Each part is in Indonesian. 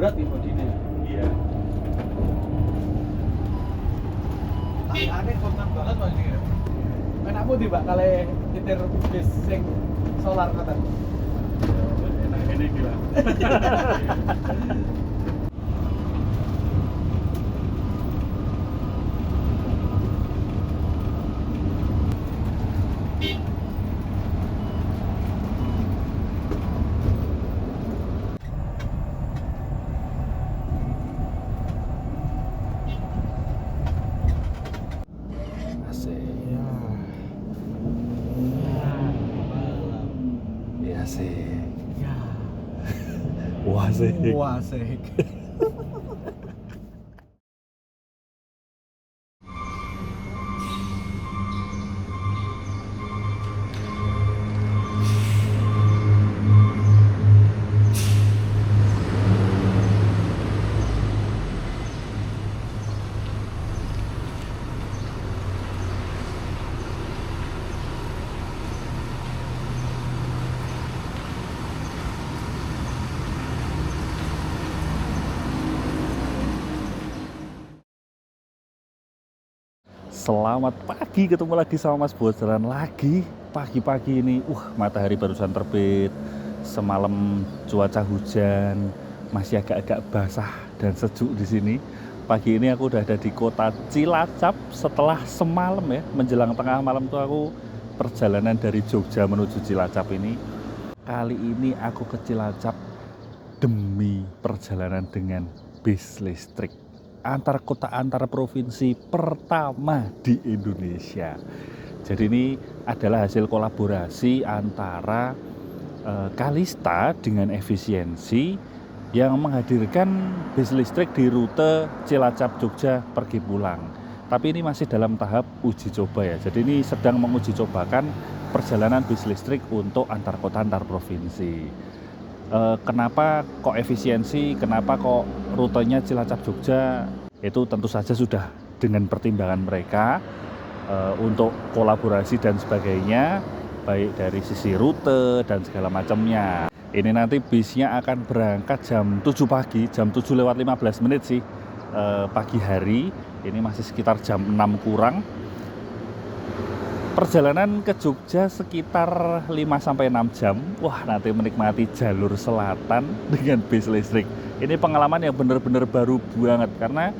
berat nih bodinya. Iya. Tapi aneh kontan banget Mas ini ya. Enakmu di Mbak kali nyetir bis sing solar kata. Enak ini gila. Ya. Asik. Ya. Wah asik. Wah, asik. Selamat pagi, ketemu lagi sama Mas Bos. Jalan lagi pagi-pagi ini. Matahari barusan terbit. Semalam cuaca hujan, masih agak-agak basah dan sejuk di sini. Pagi ini aku udah ada di kota Cilacap setelah semalam ya, menjelang tengah malam tuh aku perjalanan dari Jogja menuju Cilacap ini. Kali ini aku ke Cilacap demi perjalanan dengan bis listrik antar kota antar provinsi pertama di Indonesia. Jadi ini adalah hasil kolaborasi antara Kalista dengan Efisiensi yang menghadirkan bis listrik di rute Cilacap Jogja pergi pulang. Tapi ini masih dalam tahap uji coba ya. Jadi ini sedang menguji cobakan perjalanan bis listrik untuk antar kota antar provinsi. Kenapa kok Efisiensi, kenapa kok rutenya Cilacap Jogja, itu tentu saja sudah dengan pertimbangan mereka untuk kolaborasi dan sebagainya, baik dari sisi rute dan segala macamnya. Ini nanti bisnya akan berangkat jam 7 pagi, jam 7:15 sih pagi hari. Ini masih sekitar jam 6 kurang. Perjalanan ke Jogja sekitar 5-6 jam. Wah, nanti menikmati jalur selatan dengan bis listrik. Ini pengalaman yang benar-benar baru banget, karena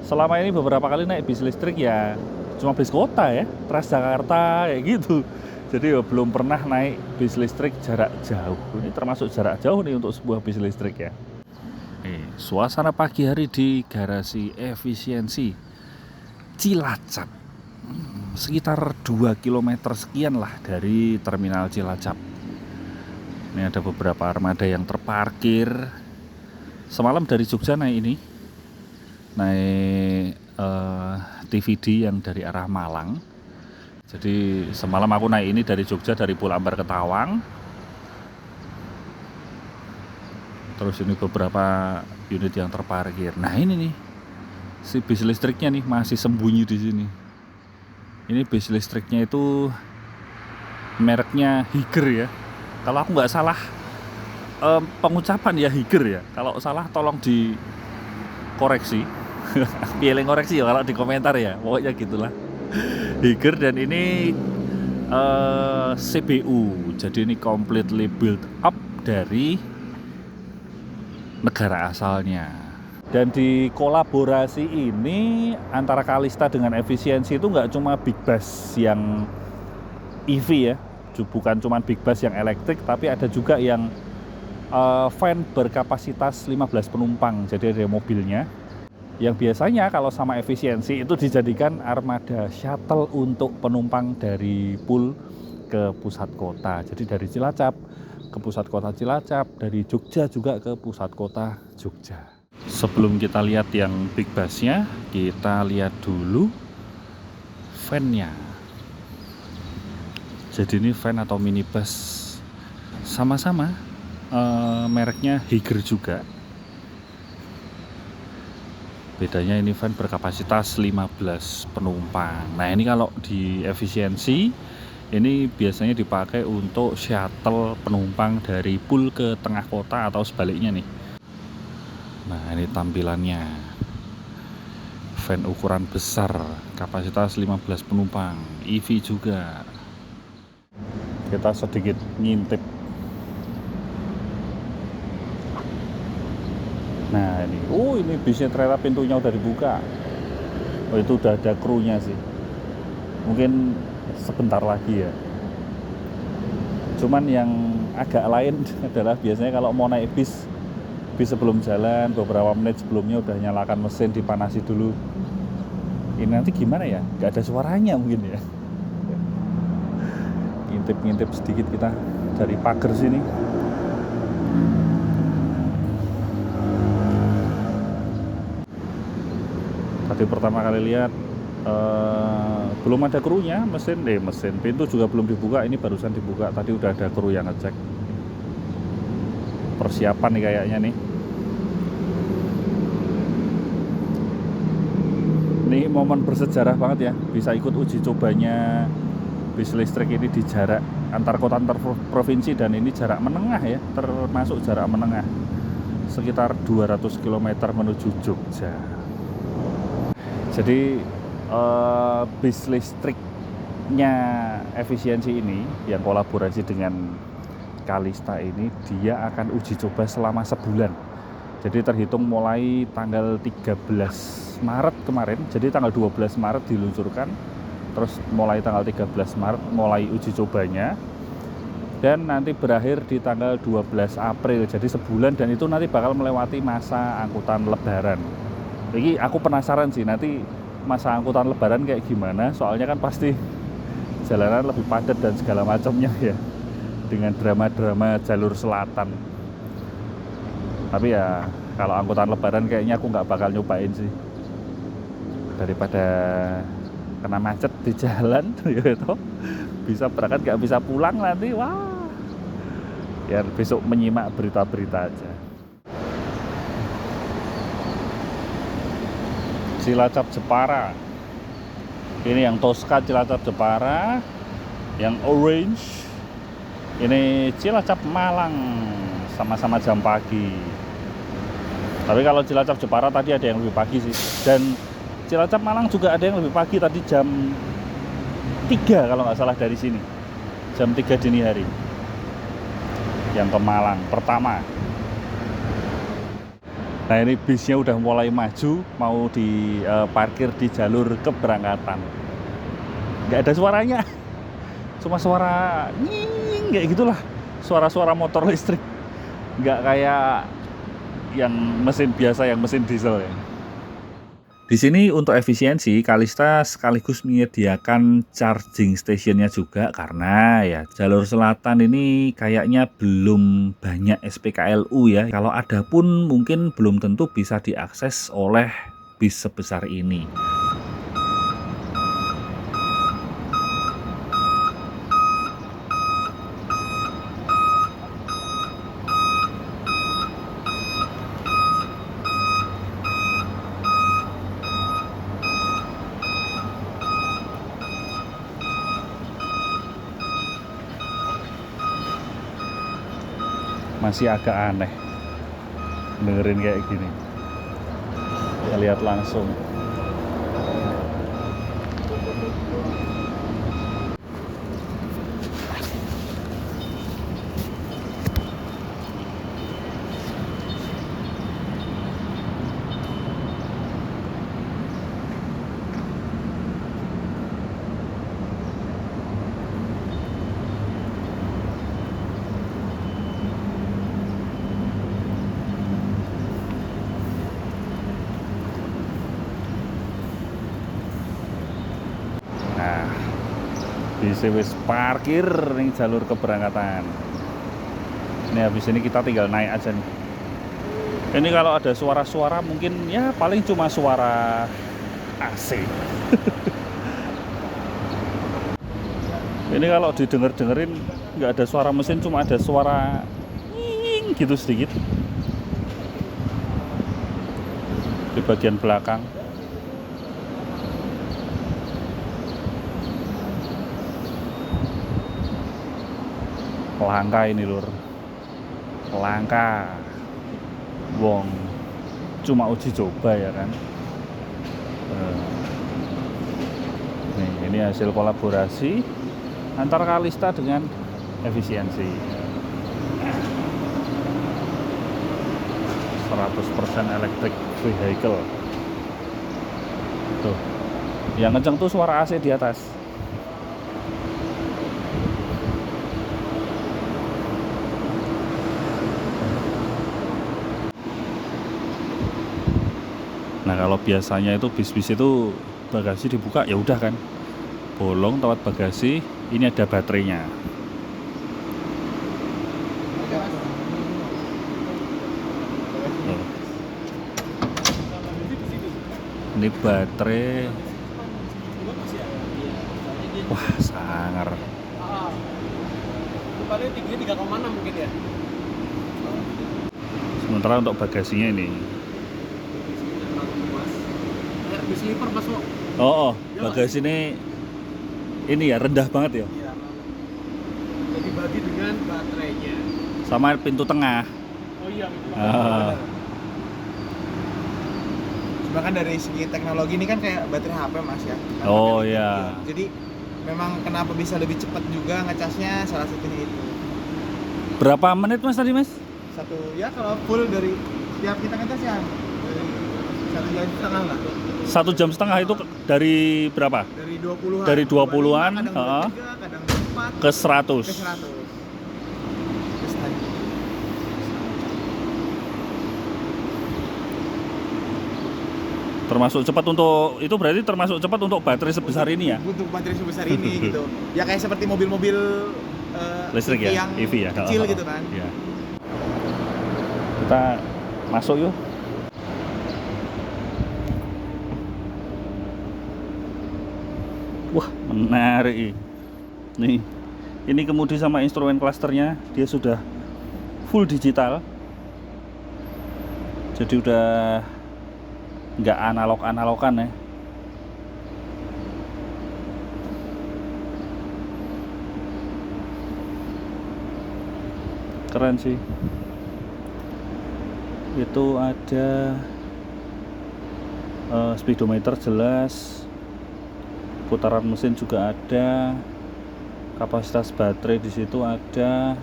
selama ini beberapa kali naik bis listrik ya cuma bis kota ya, Transjakarta kayak gitu. Jadi ya belum pernah naik bis listrik jarak jauh. Ini termasuk jarak jauh nih untuk sebuah bis listrik ya. Suasana pagi hari di garasi Efisiensi Cilacap. Sekitar 2 km sekian lah dari terminal Cilacap. Ini ada beberapa armada yang terparkir. Semalam dari Jogja naik TVD yang dari arah Malang. Jadi semalam aku naik ini dari Jogja, dari Pulambar ke Tawang. Terus ini beberapa unit yang terparkir. Nah ini nih, si bis listriknya nih masih sembunyi di sini. Ini bis listriknya itu mereknya Higer ya. Kalau aku nggak salah pengucapan ya Higer ya. Kalau salah tolong dikoreksi. Pilih koreksi ya kalau di komentar ya. Pokoknya gitulah. Higer, dan ini CBU. Jadi ini completely built up dari negara asalnya. Dan di kolaborasi ini antara Kalista dengan Efisiensi itu nggak cuma big bus yang EV ya, bukan cuma big bus yang elektrik, tapi ada juga yang van berkapasitas 15 penumpang. Jadi ada mobilnya, yang biasanya kalau sama Efisiensi itu dijadikan armada shuttle untuk penumpang dari Pool ke pusat kota. Jadi dari Cilacap ke pusat kota Cilacap, dari Jogja juga ke pusat kota Jogja. Sebelum kita lihat yang big busnya, kita lihat dulu van-nya. Jadi ini van atau minibus, sama-sama mereknya Higer juga. Bedanya ini van berkapasitas 15 penumpang. Nah ini kalau di Efisiensi, ini biasanya dipakai untuk shuttle penumpang dari Pool ke tengah kota atau sebaliknya nih. Nah, ini tampilannya. Van ukuran besar, kapasitas 15 penumpang, EV juga. Kita sedikit ngintip. Nah, ini bisnya ternyata pintunya udah dibuka. Oh, itu udah ada krunya sih. Mungkin sebentar lagi ya. Cuman yang agak lain adalah biasanya kalau mau naik bis sebelum jalan beberapa menit sebelumnya udah nyalakan mesin, dipanasi dulu. Ini nanti gimana ya? Gak ada suaranya mungkin ya. Ngintip-ngintip sedikit kita dari pagar sini. Tadi pertama kali lihat belum ada krunya, mesin pintu juga belum dibuka. Ini barusan dibuka, tadi udah ada kru yang ngecek. Persiapan nih kayaknya nih. Ini momen bersejarah banget ya, bisa ikut uji cobanya bis listrik ini di jarak antar kota antar provinsi, dan ini jarak menengah ya, termasuk jarak menengah sekitar 200 km menuju Jogja. Jadi bis listriknya efisiensi ini yang kolaborasi dengan Kalista ini, dia akan uji coba selama sebulan. Jadi terhitung mulai tanggal 13 Maret kemarin. Jadi tanggal 12 Maret diluncurkan, terus mulai tanggal 13 Maret mulai uji cobanya, dan nanti berakhir di tanggal 12 April. Jadi sebulan, dan itu nanti bakal melewati masa angkutan lebaran. Jadi aku penasaran sih nanti masa angkutan lebaran kayak gimana, soalnya kan pasti jalanan lebih padat dan segala macamnya ya, dengan drama-drama jalur selatan. Tapi ya kalau angkutan lebaran kayaknya aku nggak bakal nyobain sih, daripada kena macet di jalan gitu. Bisa berangkat nggak bisa pulang nanti, wah. Ya besok menyimak berita-berita aja. Cilacap Jepara. Ini yang Tosca Cilacap Jepara, yang orange ini Cilacap Malang, sama-sama jam pagi. Tapi kalau Cilacap Jepara tadi ada yang lebih pagi sih, dan Cilacap Malang juga ada yang lebih pagi, tadi jam 3 kalau nggak salah dari sini, jam 3 dini hari yang ke Malang pertama. Nah, ini bisnya udah mulai maju, mau diparkir di jalur keberangkatan. Nggak ada suaranya, cuma suara nying kayak gitulah, suara-suara motor listrik. Nggak kayak yang mesin biasa, yang mesin diesel ya. Di sini untuk efisiensi, Kalista sekaligus menyediakan charging stationnya juga, karena ya jalur selatan ini kayaknya belum banyak SPKLU ya. Kalau ada pun mungkin belum tentu bisa diakses oleh bis sebesar ini. Masih agak aneh dengerin kayak gini. Kita lihat langsung. Nah, bisa wis parkir nih jalur keberangkatan. Ini habis ini kita tinggal naik aja nih. Ini kalau ada suara-suara mungkin ya paling cuma suara AC. Ini kalau didengerin nggak ada suara mesin, cuma ada suara nying gitu sedikit di bagian belakang. Langka ini lur, langka wong cuma uji coba ya kan. Nih, ini hasil kolaborasi antara Kalista dengan efisiensi. 100% electric vehicle. Tuh. Yang kenceng tuh suara AC di atas. Nah, kalau biasanya itu bis-bis itu bagasi dibuka ya udah kan. Bolong tempat bagasi, ini ada baterainya. Ini baterai. Wah, sangar. Paling tingginya 3,6 mungkin ya. Sementara untuk bagasinya ini. Kayak bis sleeper masuk. Oh, bagasi ini ya rendah banget ya. Iya. Jadi bagi dengan baterainya. Sama pintu tengah. Oh iya. Ah. Bahkan dari segi teknologi ini kan kayak baterai HP mas ya. Oh iya. Jadi memang kenapa bisa lebih cepat juga ngecasnya salah satunya itu. Berapa menit mas tadi mas? Satu ya kalau full dari tiap kita ngecas ya dari 1,5 jam lah. 1 jam setengah itu dari berapa? Dari 20-an. Dari 20-an, kadang 23, kadang 24 ke 100. ke 100. Terus tadi. Termasuk cepat untuk itu berarti termasuk cepat untuk baterai sebesar ini ya? Untuk baterai sebesar ini gitu. Ya kayak seperti mobil-mobil Listrik EV ya? yang EV ya? kecil gitu kan. Iya. Kita masuk yuk. Wah, menarik. Nih, ini kemudi sama instrumen klasternya dia sudah full digital. Jadi udah nggak analog-analogan ya. Keren sih. Itu ada speedometer jelas, putaran mesin juga ada, kapasitas baterai di situ ada,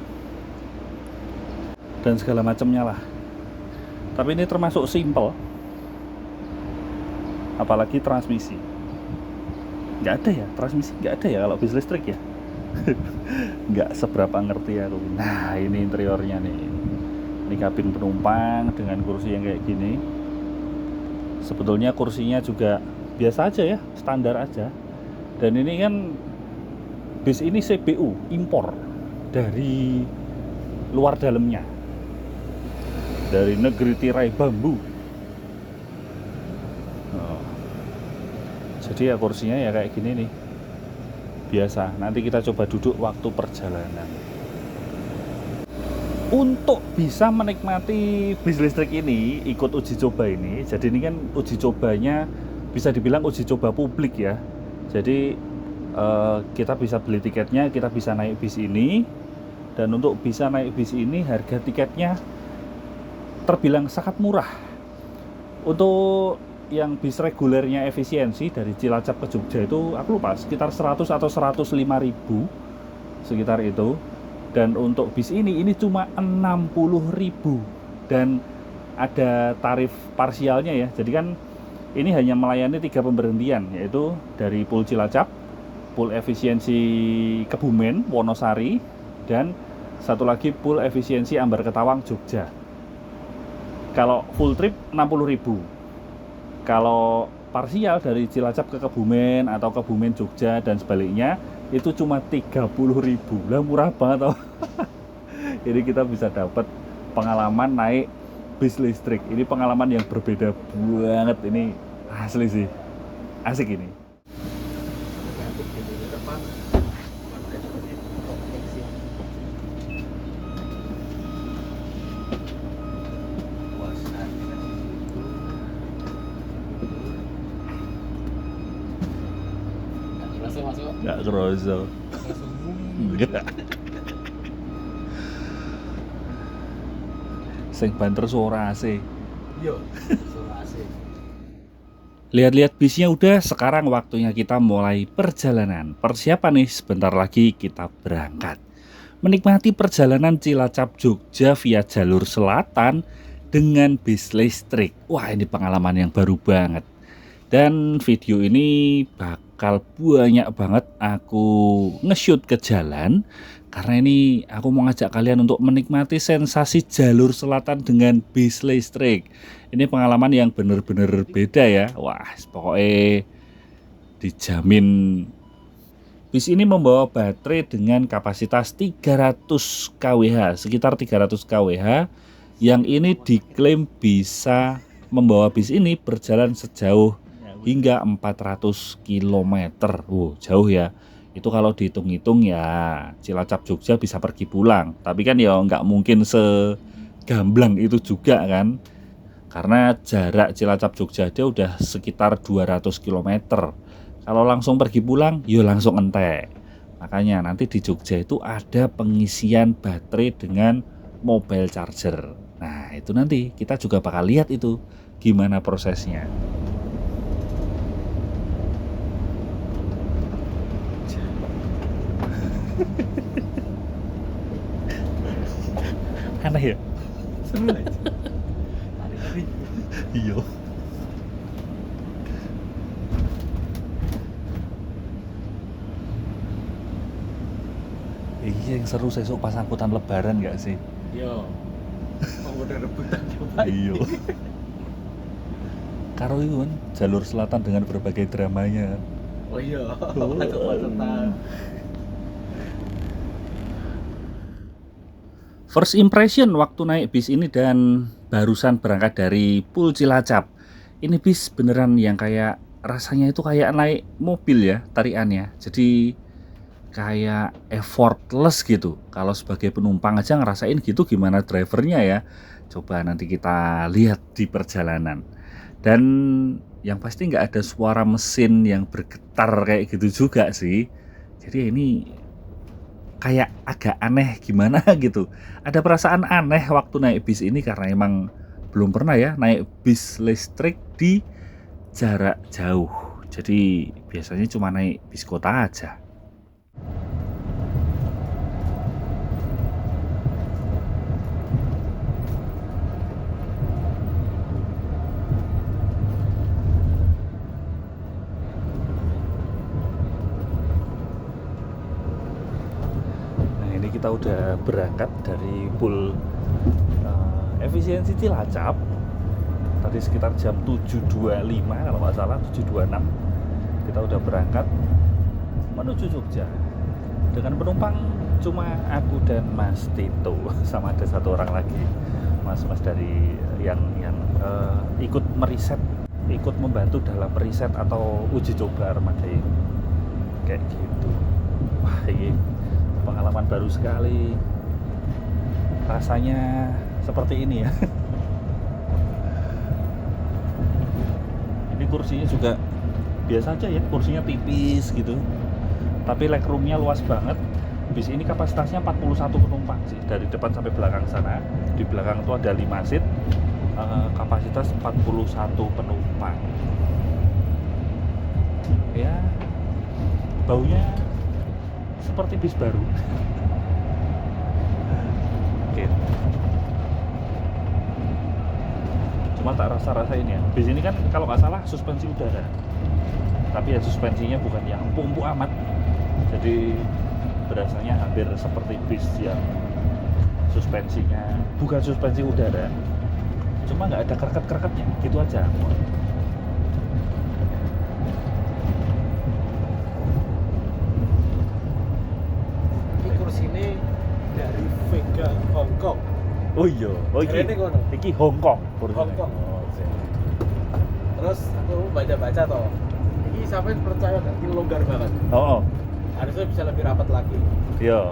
dan segala macamnya lah. Tapi ini termasuk simple, apalagi transmisi. Nggak ada ya transmisi, nggak ada ya kalau bis listrik ya. Nggak seberapa ngerti aku. Nah, ini interiornya nih. Ini kabin penumpang dengan kursi yang kayak gini. Sebetulnya kursinya juga biasa aja ya, standar aja. Dan ini kan bis ini CBU impor dari luar dalamnya, dari negeri tirai bambu. Oh. Jadi ya kursinya ya kayak gini nih, biasa. Nanti kita coba duduk waktu perjalanan. Untuk bisa menikmati bis listrik ini, ikut uji coba ini. Jadi ini kan uji cobanya bisa dibilang uji coba publik ya. Jadi kita bisa beli tiketnya, kita bisa naik bis ini. Dan untuk bisa naik bis ini harga tiketnya terbilang sangat murah. Untuk yang bis regulernya efisiensi dari Cilacap ke Jogja itu aku lupa sekitar 100 atau 105.000 sekitar itu. Dan untuk bis ini cuma 60.000 dan ada tarif parsialnya ya. Jadi kan ini hanya melayani 3 pemberhentian, yaitu dari Pul Cilacap, Pul Efisiensi Kebumen, Wonosari, dan satu lagi Pul Efisiensi Ambar Ketawang, Jogja. Kalau full trip 60.000. Kalau parsial dari Cilacap ke Kebumen atau Kebumen Jogja dan sebaliknya itu cuma 30.000. Lah murah banget tau. Jadi kita bisa dapat pengalaman naik bis listrik. Ini pengalaman yang berbeda banget, ini asli sih. Asik ini. Nggak kerasa. Enggak. Sing banter suara AC. Iya, suruh asik. Lihat-lihat bisnya udah, sekarang waktunya kita mulai perjalanan. Persiapan nih, sebentar lagi kita berangkat. Menikmati perjalanan Cilacap Jogja via jalur selatan dengan bis listrik. Wah, ini pengalaman yang baru banget. Dan video ini bakal banyak banget aku nge-shoot ke jalan, karena ini aku mau ngajak kalian untuk menikmati sensasi jalur selatan dengan bis listrik. Ini pengalaman yang bener-bener beda ya. Wah, pokoknya dijamin. Bis ini membawa baterai dengan kapasitas 300 kWh, sekitar 300 kWh, yang ini diklaim bisa membawa bis ini berjalan sejauh hingga 400 km. Jauh ya. Itu kalau dihitung-hitung ya Cilacap Jogja bisa pergi pulang. Tapi kan ya nggak mungkin segamblang itu juga kan. Karena jarak Cilacap Jogja dia udah sekitar 200 km. Kalau langsung pergi pulang, ya langsung entek. Makanya nanti di Jogja itu ada pengisian baterai dengan mobile charger. Nah, itu nanti kita juga bakal lihat itu gimana prosesnya. Aneh ya? Seru aja. Tarik-tarik. Iya. Iya, yang seru sesuk pas angkutan lebaran gak sih? Yo. Mau udah rebutan coba. Iya. Karo itu kan jalur selatan dengan berbagai dramanya. Oh iya. Macet-macetan. First impression waktu naik bis ini dan barusan berangkat dari Pul Cilacap. Ini bis beneran yang kayak rasanya itu kayak naik mobil ya tariannya. Jadi kayak effortless gitu. Kalau sebagai penumpang aja ngerasain gitu, gimana drivernya ya. Coba nanti kita lihat di perjalanan. Dan yang pasti nggak ada suara mesin yang bergetar kayak gitu juga sih. Jadi ini kayak agak aneh gimana gitu. Ada perasaan aneh waktu naik bis ini karena emang belum pernah ya naik bis listrik di jarak jauh. Jadi biasanya cuma naik bis kota aja. Kita udah berangkat dari Pul Efisiensi Cilacap tadi sekitar jam 7.25 kalau nggak salah, 7.26 kita udah berangkat menuju Jogja dengan penumpang cuma aku dan Mas Tito, sama ada satu orang lagi mas-mas dari yang ikut meriset, ikut membantu dalam riset atau uji coba armada ini kayak gitu. Wah, ini pengalaman baru sekali, rasanya seperti ini ya. Ini kursinya juga biasa aja ya, kursinya tipis gitu, tapi legroomnya luas banget. Bis ini kapasitasnya 41 penumpang sih, dari depan sampai belakang sana. Di belakang itu ada 5 seat, kapasitas 41 penumpang ya. Baunya seperti bis baru. Oke. Cuma tak rasa-rasain ya. Bis ini kan kalau nggak salah suspensi udara. Tapi ya suspensinya bukan yang empuk-empuk amat. Jadi berasanya hampir seperti bis yang suspensinya bukan suspensi udara. Cuma nggak ada kereket-kereketnya, gitu aja. Ini dari Vega Hong Kong. Oh iya, oh iki Hong Kong. Hong Kong. Terus aku baca-baca toh. Ini sampai percaya nggak? Ini longgar banget. Oh. Harusnya bisa lebih rapat lagi. Iya.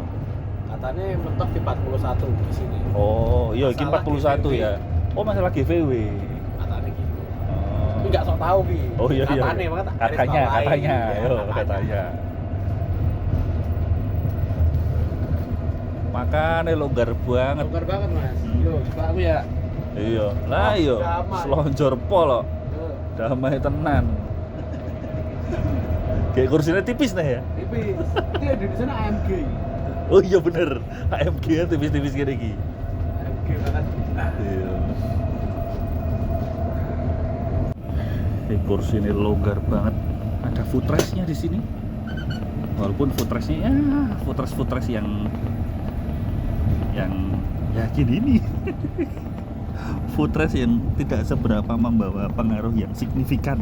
Katanya mentok di 41 di sini. Oh, iya iki Masalah 41 GVW. ya. Oh, masalah GVW. Katanya gitu. Tapi nggak sok tahu Ki. Oh iya iya. Katanya, makanya tak garis Katanya, bawahi. katanya, Ya, yo katanya. Makanya longgar banget. Longgar banget Mas. Yo, coba aku ya Iya, lah iya, Damai. selonjor pol kok. Heeh. Damai tenan. Kayak kursinya tipis nih ya. Tipis. Itu yang di sana AMG. Oh iya bener, AMG ya tipis-tipis gini iki. AMG banget. Iya. Ini kursi ini longgar banget. Ada footrestnya di sini. Walaupun footrestnya ya footrest yang ya gini nih. Footrest yang tidak seberapa membawa pengaruh yang signifikan.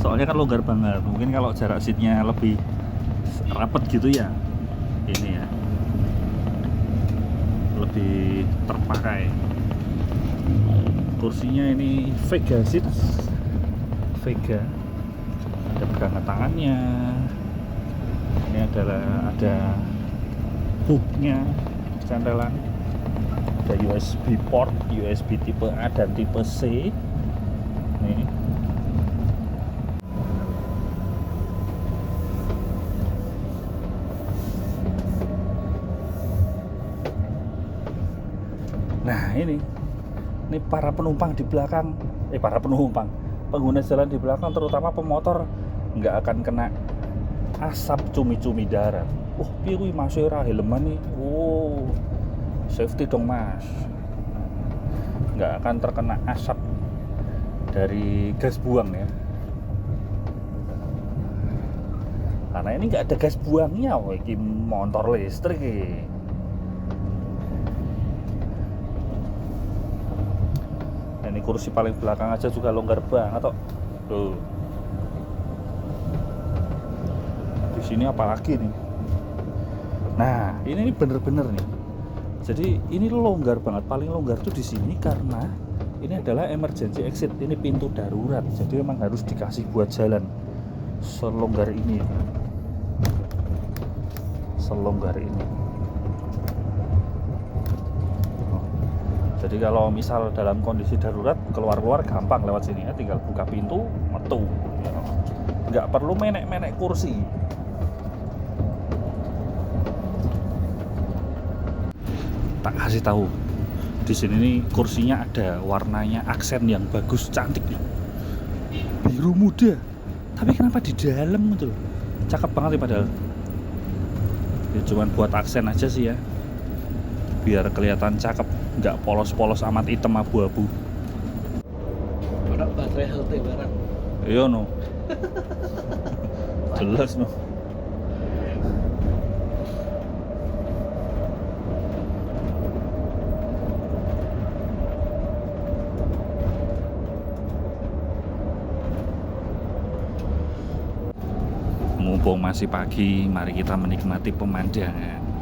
Soalnya kan longgar banget. Mungkin kalau jarak seatnya lebih rapet gitu ya, ini ya lebih terpakai. Kursinya ini Vega seat, Vega. Ada pegangan tangannya. Ini ada hooknya, cantelan. Ada USB port, USB tipe A dan tipe C. Nih. Nah ini para penumpang di belakang, pengguna jalan di belakang, terutama pemotor, nggak akan kena asap cumi-cumi darat. Piye kuwi Mas ora helman nih. Safety dong Mas. Nggak akan terkena asap dari gas buang ya. Karena ini nggak ada gas buangnya, ini motor listrik ini. Ini kursi paling belakang aja juga longgar banget toh. Tuh. Di sini apalagi nih. Nah, ini bener-bener nih. Jadi ini longgar banget, paling longgar tuh di sini karena ini adalah emergency exit, ini pintu darurat. Jadi memang harus dikasih buat jalan. Selonggar ini. Selonggar ini. Jadi kalau misal dalam kondisi darurat keluar-keluar gampang lewat sini ya, tinggal buka pintu, metu. Ya. Nggak perlu menek-menek kursi. Tak kasih tahu, di sini nih kursinya ada warnanya aksen yang bagus, cantik loh. Biru muda. Tapi kenapa di dalam gitu loh? Cakep banget ya padahal. Ya cuman buat aksen aja sih ya. Biar kelihatan cakep, nggak polos-polos amat, hitam abu-abu. Ada baterai healthy barang. Iya no. Jelas no. Mumpung masih pagi, mari kita menikmati pemandangan.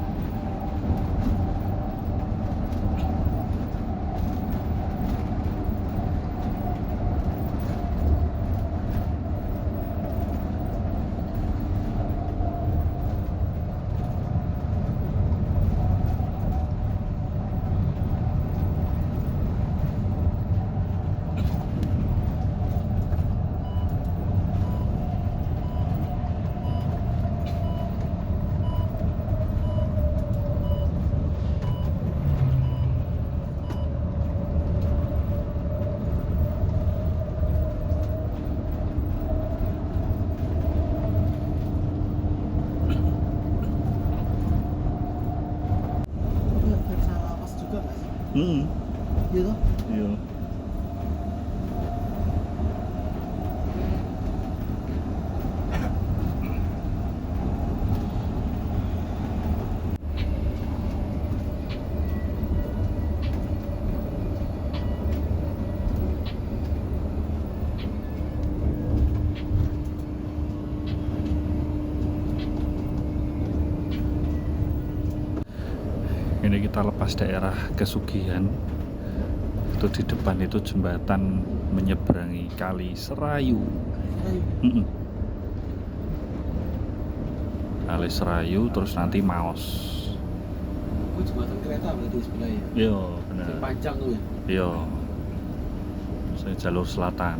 Gitu. Iya. Ini kita lepas daerah Kesugihan. Itu di depan itu jembatan menyeberangi Kali Serayu. Kali Serayu terus nanti Maos. Itu jembatan kereta berarti sebenarnya. Iya, benar. Yang panjang tuh ya. Iya. Saya jalur selatan.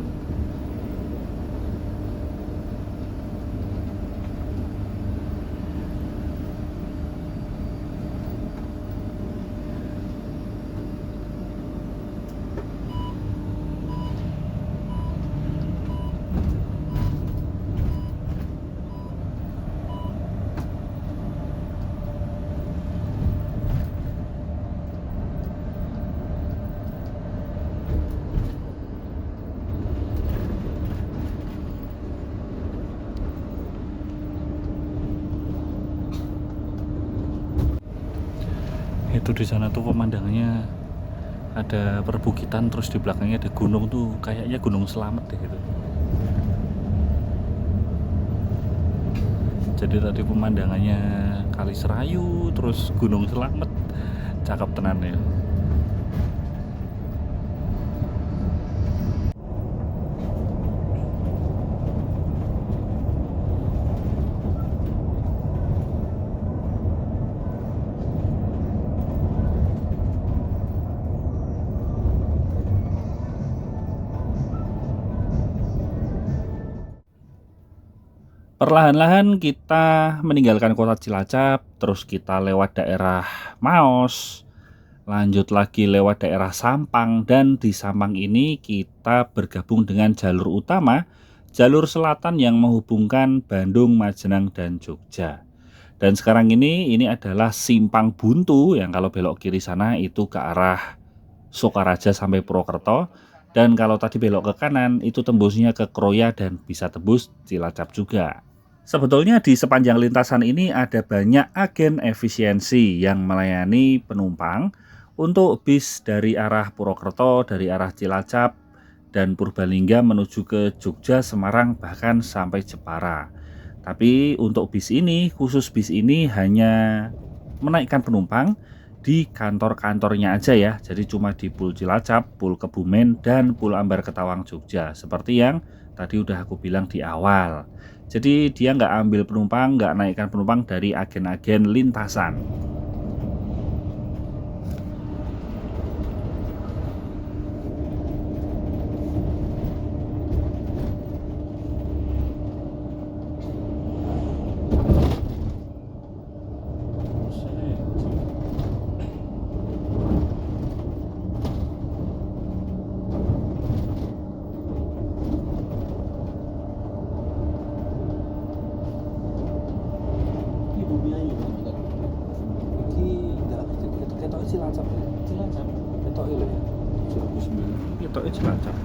Itu di sana tuh pemandangannya ada perbukitan, terus di belakangnya ada gunung tuh, kayaknya Gunung Slamet deh gitu. Jadi tadi pemandangannya Kali Serayu, terus Gunung Slamet, cakep tenan ya. Perlahan-lahan kita meninggalkan kota Cilacap, terus kita lewat daerah Maos, lanjut lagi lewat daerah Sampang, dan di Sampang ini kita bergabung dengan jalur utama, jalur selatan yang menghubungkan Bandung, Majenang, dan Jogja. Dan sekarang ini adalah Simpang Buntu yang kalau belok kiri sana itu ke arah Sokaraja sampai Purwokerto. Dan kalau tadi belok ke kanan itu tembusnya ke Kroya dan bisa tembus Cilacap juga. Sebetulnya di sepanjang lintasan ini ada banyak agen efisiensi yang melayani penumpang untuk bis dari arah Purwokerto, dari arah Cilacap, dan Purbalingga menuju ke Jogja, Semarang, bahkan sampai Jepara. Tapi untuk bis ini, khusus bis ini hanya menaikkan penumpang di kantor-kantornya aja ya. Jadi cuma di Pul Cilacap, Pul Kebumen, dan Pul Ambar Ketawang Jogja. Seperti yang tadi udah aku bilang di awal. Jadi dia nggak ambil penumpang, nggak naikkan penumpang dari agen-agen lintasan. Cilacap. Ketok lho ya. 2009. Ketoknya Cilacap.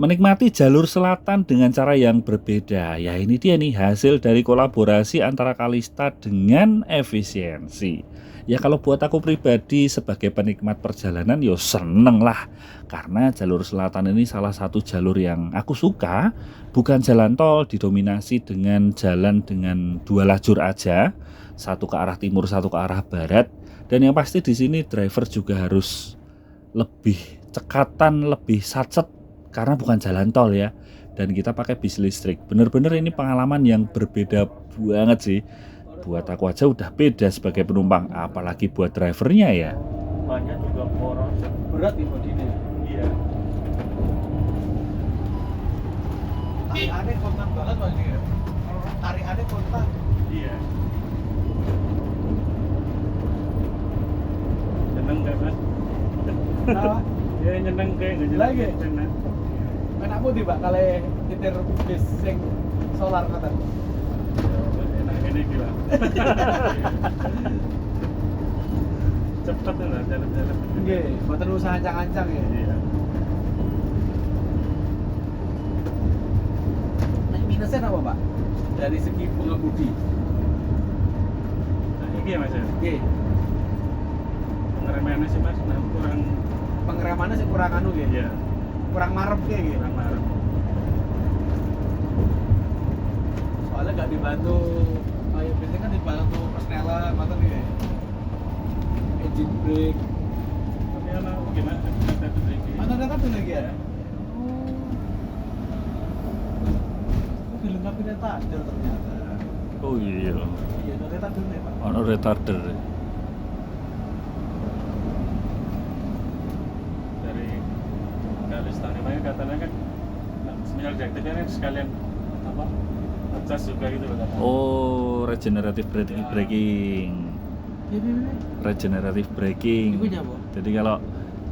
Menikmati jalur selatan dengan cara yang berbeda. Ya ini dia nih hasil dari kolaborasi antara Kalista dengan efisiensi. Ya kalau buat aku pribadi sebagai penikmat perjalanan yo seneng lah. Karena jalur selatan ini salah satu jalur yang aku suka. Bukan jalan tol, didominasi dengan jalan dengan 2 lajur aja. Satu ke arah timur, satu ke arah barat. Dan yang pasti di sini driver juga harus lebih cekatan, lebih sacet. Karena bukan jalan tol ya. Dan kita pakai bis listrik. Bener-bener ini pengalaman yang berbeda banget sih. Buat aku aja udah beda sebagai penumpang, apalagi buat drivernya ya. Banyak juga poros. Berat ini modine. Iya. Tarikannya kontan banget Mas ya. Tarikannya kontan. Iya. Nyeneng gak Mas? Nah, Ya nyeneng kayak nggak jelas. Lagi? Enakmu di Pak kali nyetir bis sing solar ngoten. Enak ini gila. Cepet lah jalan-jalan. Nggih, mboten usah ancang-ancang ya. Iya. Nah, minusnya apa, Pak? Dari segi pengemudi. Nah, ini ya Mas ya. Nggih, Pengeremannya sih Mas, nah, kurang. pengeremannya sih kurang anu nggih. Iya. Kurang marep kayak gitu. Kurang marah. Soalnya nggak dibantu, kayak biasanya kan dibantu persnelan, ngoten nggih. Engine brake. Tapi anak gimana? Kita tuh Mantap tuh lagi ya. Oh, dilengkapi retarder ternyata. Oh iya, Iya, ada retarder nih Pak. ono retarder. dari Kalista namanya katanya kan semenjak diaktifkan kan sekalian apa ngecas juga gitu loh katanya. Oh, regenerative braking. Iya. Regenerative braking. Iku nyapa? Jadi kalau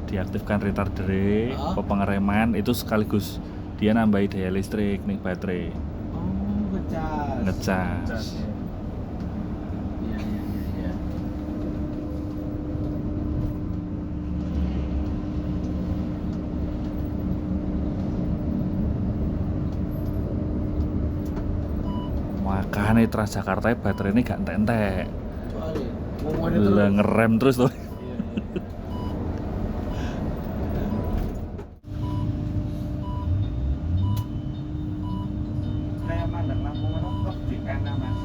diaktifkan retarder, Ah. pengereman itu sekaligus dia nambahi daya listrik nih baterai, Oh, ngecas. ngecas. Ngecas, ya. Iya. makanya Transjakarta baterainya gak entek-entek. Soalnya ngomongnya terus. Lah ngerem terus tuh. Iya, iya. Kayak mandang Lampung kan kok di pena mas.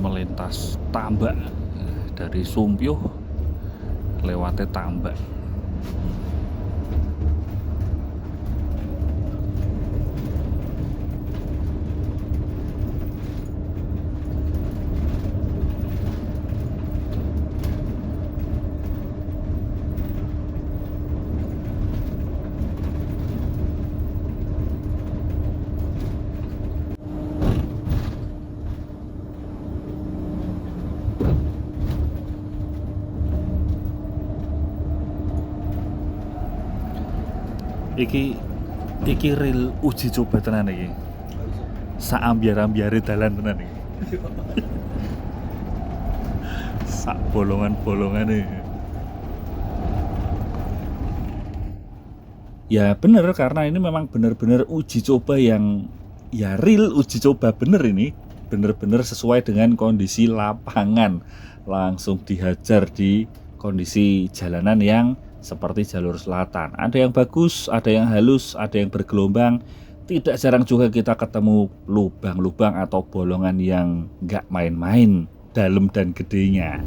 Melintas Tambak dari Sumpyuh lewatnya Tambak. Iki real uji coba tenan iki. Sak ambiar-ambiare dalan tenan iki. Sak bolongan-bolongane. Ya bener, karena ini memang bener-bener uji coba yang ya real uji coba bener ini. Bener-bener sesuai dengan kondisi lapangan. Langsung dihajar di kondisi jalanan yang seperti jalur selatan. Ada yang bagus, ada yang halus, ada yang bergelombang. Tidak jarang juga kita ketemu lubang-lubang atau bolongan yang nggak main-main dalam dan gedenya.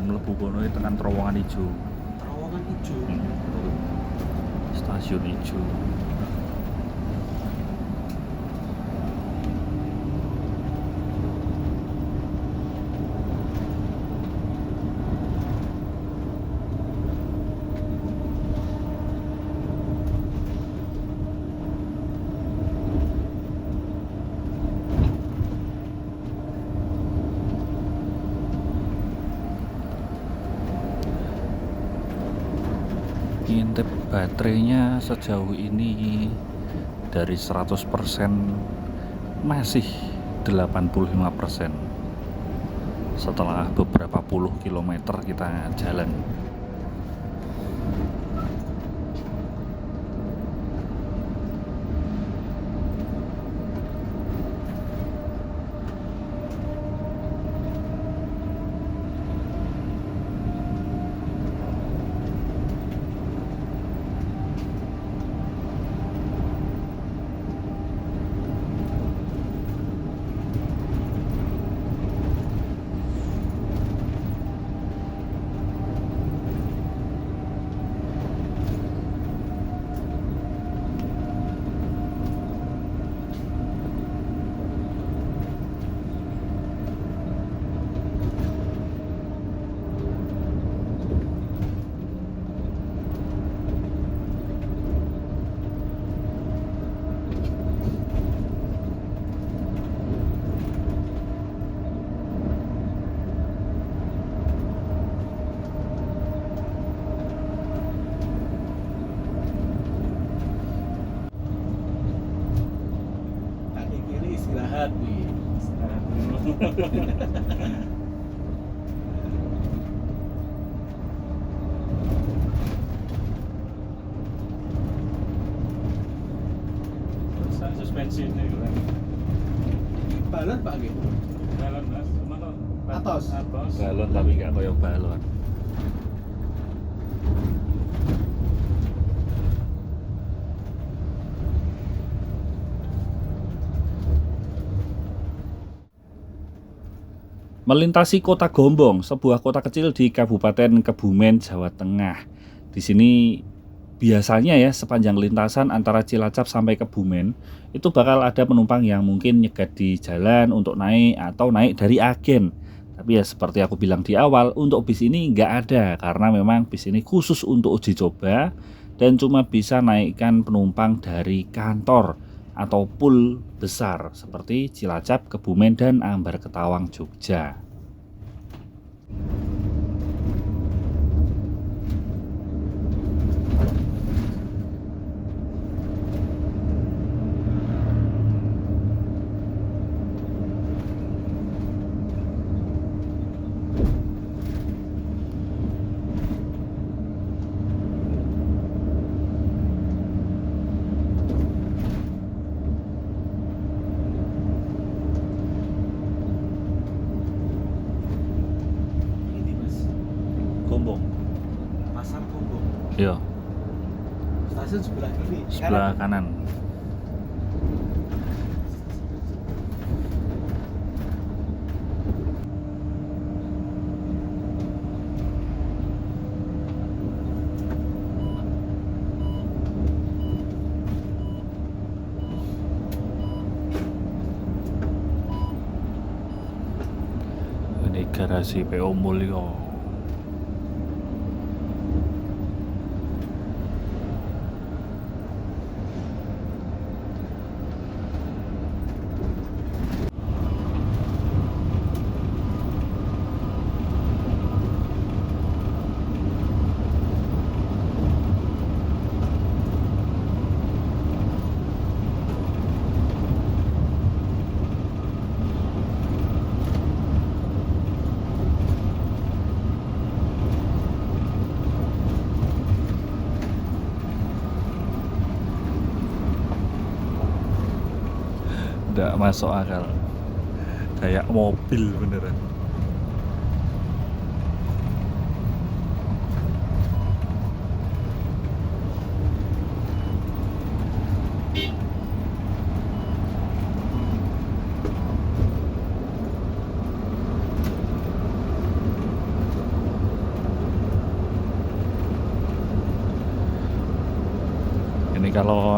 mlebu kono tekan terowongan ijo. Terowongan hijau. Stasiun ijo. Ngintip baterainya sejauh ini dari 100% masih 85%. Setelah beberapa puluh kilometer kita jalan. Kaki kiri istirahat nih. Istirahat dulu. Terus suspensi ini kan. Ini balon Pak gitu. Jalan mas, mana? Atos. Atos. Balon tapi nggak koyo balon. Melintasi Kota Gombong, sebuah kota kecil di Kabupaten Kebumen, Jawa Tengah. Di sini biasanya ya sepanjang lintasan antara Cilacap sampai Kebumen itu bakal ada penumpang yang mungkin nyegat di jalan untuk naik atau naik dari agen. Tapi ya seperti aku bilang di awal, untuk bis ini nggak ada karena memang bis ini khusus untuk uji coba dan cuma bisa naikkan penumpang dari kantor atau pool besar seperti Cilacap, Kebumen, dan Ambar Ketawang, Jogja. Ini Mas, Gombong. Pasar Gombong. Yo, Stasiun sebelah kiri. sebelah kanan. Ini garasi PO Mulyo. Nggak masuk akal, kayak mobil beneran.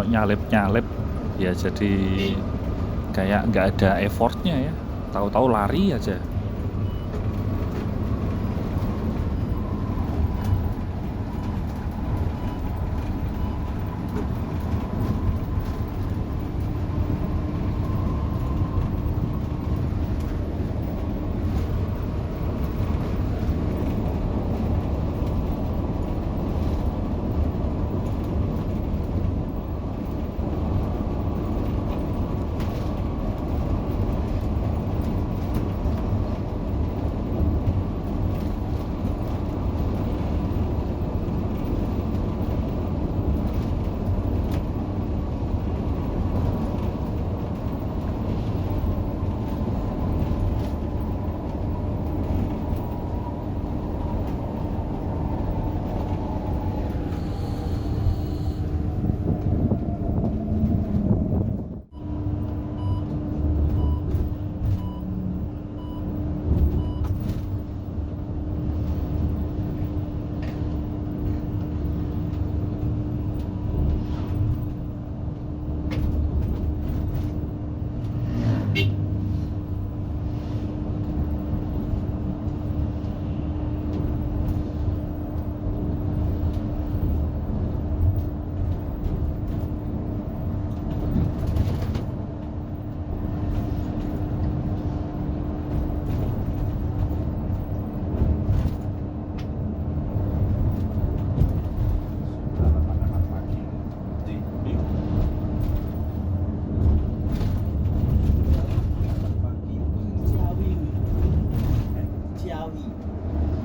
nyalip-nyalip ya jadi kayak nggak ada effortnya ya, tahu-tahu lari aja.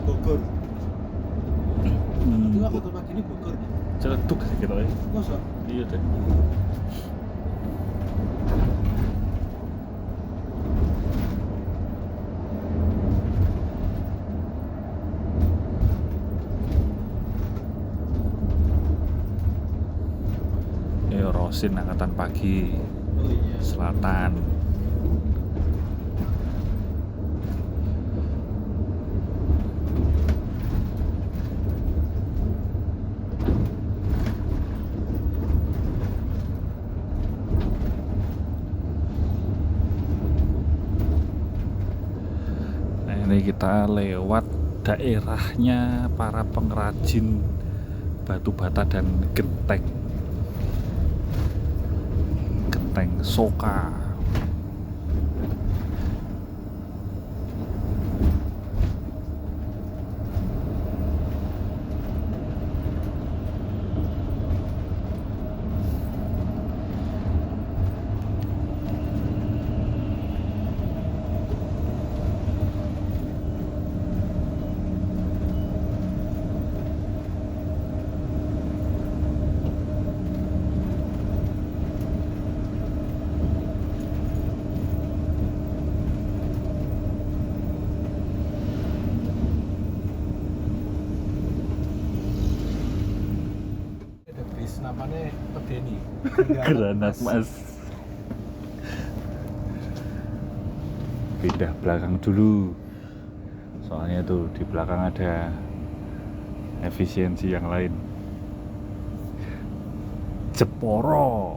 Bogor. Hmm. Itu aku pagi ini Bogor. Celeduk sih gitu ya. Masa? Iya deh. Rosin angkatan pagi Oh iya. selatan. Nah, ini kita lewat daerahnya para pengrajin batu bata dan genteng. Genteng Soka. Namanya Pedeni. Granat Mas. Pindah belakang dulu. Soalnya tuh di belakang ada efisiensi yang lain. Jeporo.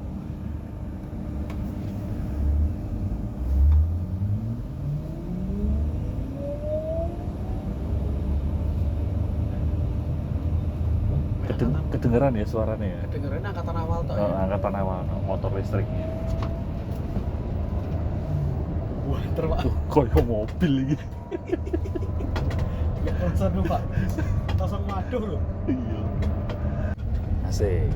Kedengeran ya suaranya ya? Kedengeran angkatan awal toh. Oh, angkatan awal motor listriknya. Wah, Pak. Koyo mobil gitu. Ya konsen lu, Pak. Langsung maduh lu. Iya. Asik.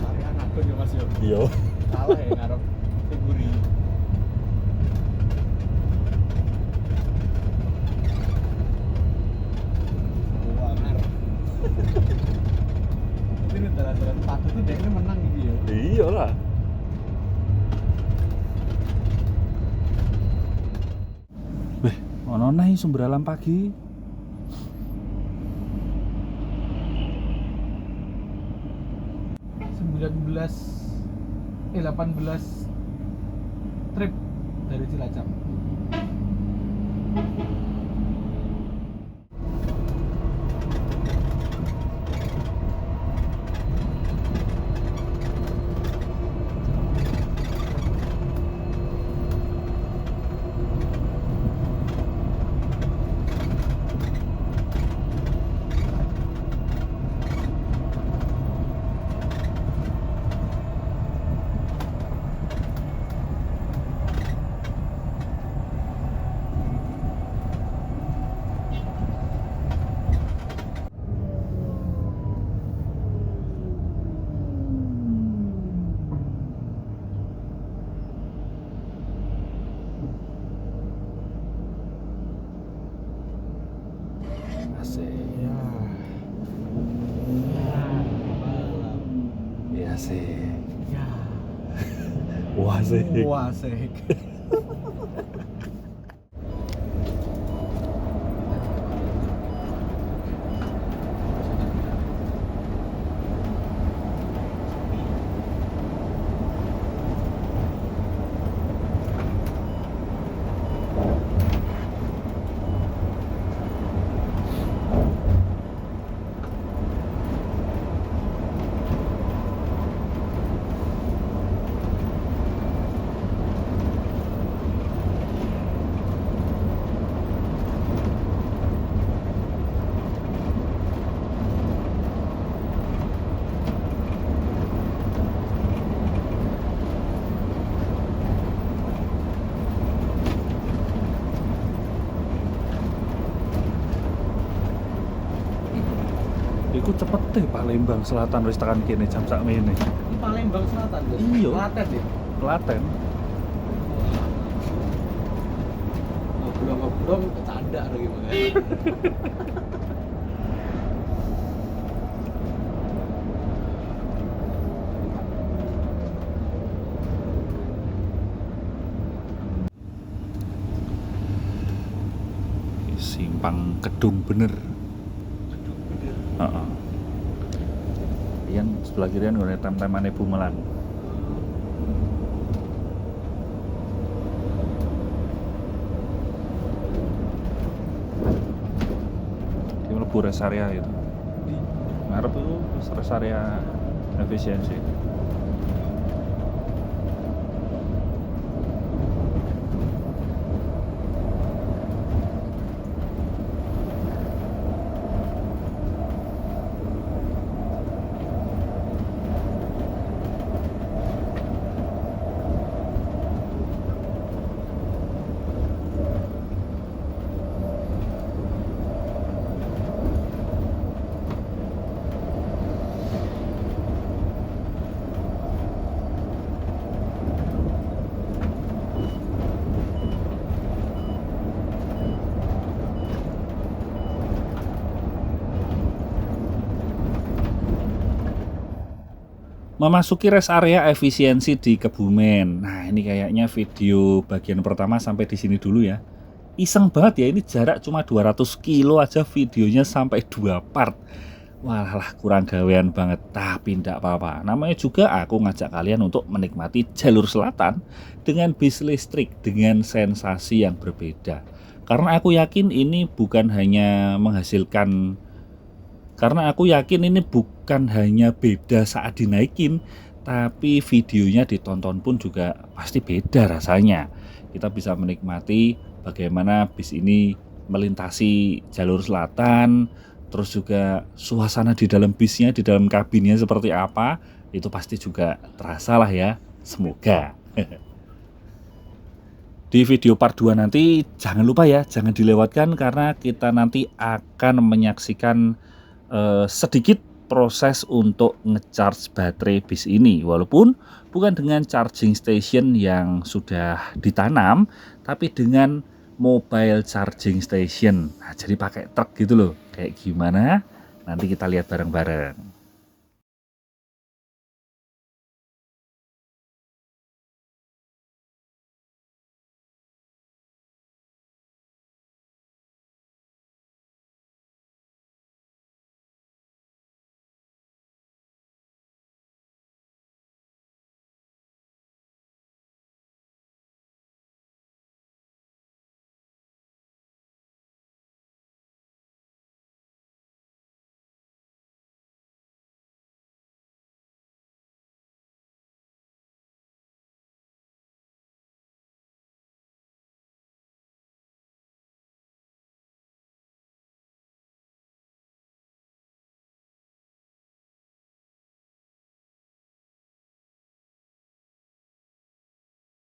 Tarian aku ya Mas yo. Iya. Salah ya ngarep Tiburi. Ini dalan-dalan padu tuh dia menang gitu ya. Iyalah. Weh, ono nahi sumber alam pagi. Eh 18 trip dari Cilacap. Asik. Ya. Wah, asik. Wah, asik. Iku cepet deh Palembang Selatan wis tekan kene jam sak mene. Ini Palembang Selatan, Bos. Iya. Klaten ya. Klaten. Ngobrol-ngobrol kecanda lagi makanya. Simpang Kedung bener. Heeh. Yang sebelah kirian ngene tem-temane Bumelan. Di mlebu rest area itu. Ngarep itu rest area efisiensi. Memasuki rest area efisiensi di Kebumen. Nah, ini kayaknya video bagian pertama sampai di sini dulu ya. Iseng banget ya, ini jarak cuma 200 kilo aja videonya sampai 2 part. Walah, kurang gawean banget, tapi ndak apa-apa. Namanya juga aku ngajak kalian untuk menikmati jalur selatan dengan bis listrik dengan sensasi yang berbeda. Karena aku yakin ini bukan hanya menghasilkan Karena aku yakin ini bukan hanya beda saat dinaikin, tapi videonya ditonton pun juga pasti beda rasanya. Kita bisa menikmati bagaimana bis ini melintasi jalur selatan, terus juga suasana di dalam bisnya, di dalam kabinnya seperti apa, itu pasti juga terasa lah ya. Semoga. Di video part 2 nanti jangan lupa ya, jangan dilewatkan karena kita nanti akan menyaksikan sedikit proses untuk ngecharge baterai bis ini, walaupun bukan dengan charging station yang sudah ditanam, tapi dengan mobile charging station. Nah, jadi pakai truk gitu loh. Kayak gimana? Nanti kita lihat bareng-bareng.